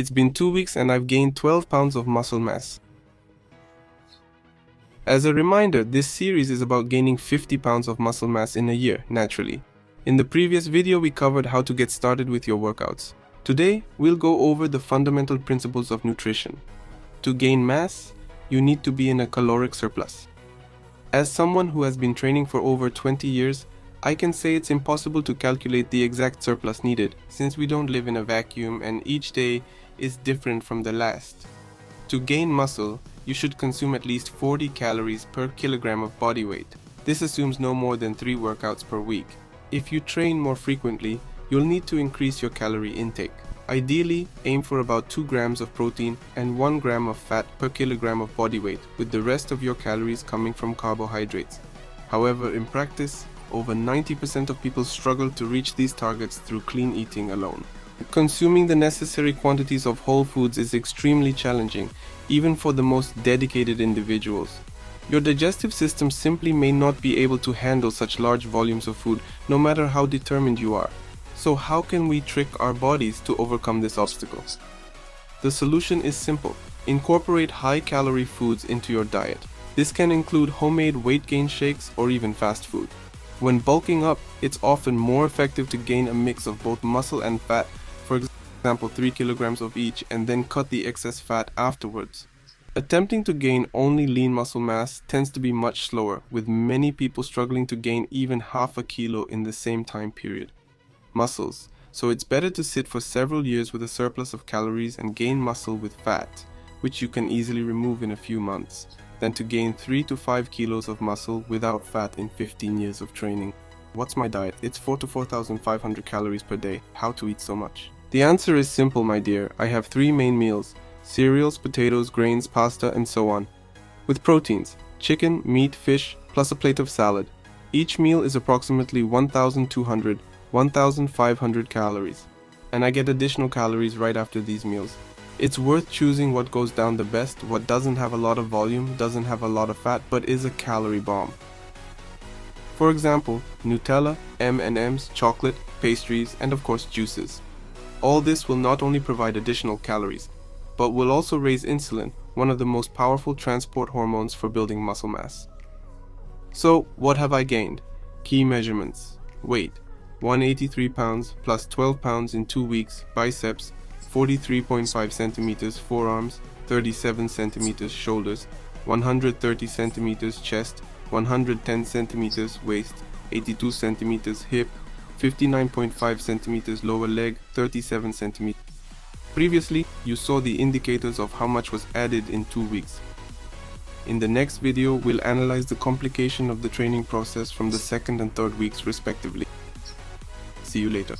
It's been 2 weeks and I've gained 12 pounds of muscle mass. As a reminder, this series is about gaining 50 pounds of muscle mass in a year, naturally. In the previous video, we covered how to get started with your workouts. Today, we'll go over the fundamental principles of nutrition. To gain mass, you need to be in a caloric surplus. As someone who has been training for over 20 years, I can say it's impossible to calculate the exact surplus needed, since we don't live in a vacuum and each day is different from the last. To gain muscle, you should consume at least 40 calories per kilogram of body weight. This assumes no more than 3 workouts per week. If you train more frequently, you'll need to increase your calorie intake. Ideally, aim for about 2 grams of protein and 1 gram of fat per kilogram of body weight, with the rest of your calories coming from carbohydrates. However, in practice, over 90% of people struggle to reach these targets through clean eating alone. Consuming the necessary quantities of whole foods is extremely challenging, even for the most dedicated individuals. Your digestive system simply may not be able to handle such large volumes of food, no matter how determined you are. So how can we trick our bodies to overcome this obstacle? The solution is simple. Incorporate high-calorie foods into your diet. This can include homemade weight gain shakes or even fast food. When bulking up, it's often more effective to gain a mix of both muscle and fat, for example 3 kilograms of each, and then cut the excess fat afterwards. Attempting to gain only lean muscle mass tends to be much slower, with many people struggling to gain even half a kilo in the same time period. Muscles. So it's better to sit for several years with a surplus of calories and gain muscle with fat, which you can easily remove in a few months, than to gain 3 to 5 kilos of muscle without fat in 15 years of training. What's my diet? It's 4 to 4,500 calories per day. How to eat so much? The answer is simple, my dear. I have 3 main meals: cereals, potatoes, grains, pasta, and so on. With proteins: chicken, meat, fish, plus a plate of salad. Each meal is approximately 1,200, 1,500 calories. And I get additional calories right after these meals. It's worth choosing what goes down the best, what doesn't have a lot of volume, doesn't have a lot of fat, but is a calorie bomb. For example, Nutella, M&Ms, chocolate, pastries, and of course juices. All this will not only provide additional calories, but will also raise insulin, one of the most powerful transport hormones for building muscle mass. So, what have I gained? Key measurements. Weight: 183 pounds plus 12 pounds in 2 weeks, biceps, 43.5 centimeters forearms, 37 centimeters shoulders, 130 centimeters chest, 110 centimeters waist, 82 centimeters hip, 59.5 centimeters lower leg, 37 centimeters. Previously, you saw the indicators of how much was added in 2 weeks. In the next video, we'll analyze the complication of the training process from the 2nd and 3rd weeks respectively. See you later.